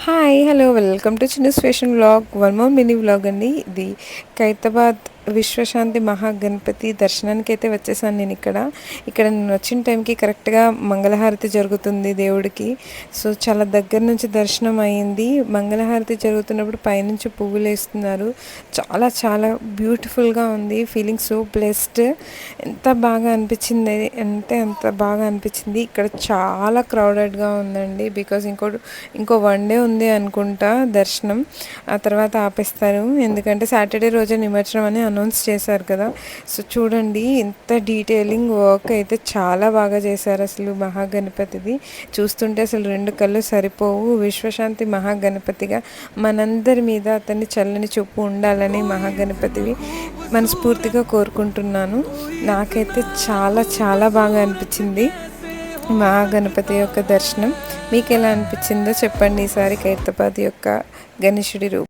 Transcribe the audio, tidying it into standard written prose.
Hi hello welcome to Chinnu's fashion vlog. One more mini vlog అండి. ఇది ఖైరతాబాద్ విశ్వశాంతి మహాగణపతి దర్శనానికి అయితే వచ్చేసాను. ఇక్కడ నేను వచ్చిన టైంకి కరెక్ట్గా మంగళహారతి జరుగుతుంది దేవుడికి. సో చాలా దగ్గర నుంచి దర్శనం అయ్యింది. మంగళహారతి జరుగుతున్నప్పుడు పైనుంచి పువ్వులు వేస్తున్నారు. చాలా చాలా బ్యూటిఫుల్గా ఉంది. Feeling so blessed. ఎంత బాగా అనిపించింది అంటే అంత బాగా అనిపించింది. ఇక్కడ చాలా క్రౌడెడ్గా ఉందండి. బికాజ్ ఇంకో వన్ డే ఉంది అనుకుంటా దర్శనం. ఆ తర్వాత ఆపేస్తారు, ఎందుకంటే సాటర్డే రోజే నిమజ్జనం అని అనౌన్స్ చేశారు కదా. సో చూడండి, ఇంత డీటెయిలింగ్ వర్క్ అయితే చాలా బాగా చేశారు. అసలు మహాగణపతిది చూస్తుంటే అసలు రెండు కళ్ళు సరిపోవు. విశ్వశాంతి మహాగణపతిగా మనందరి మీద అతన్ని చల్లని చూపు ఉండాలని మహాగణపతివి మనస్ఫూర్తిగా కోరుకుంటున్నాను. నాకైతే చాలా చాలా బాగా అనిపించింది మహాగణపతి యొక్క దర్శనం. మీకు ఎలా అనిపించిందో చెప్పండి. ఈసారి ఖైరతాబాద్ యొక్క గణేశుడి రూపం.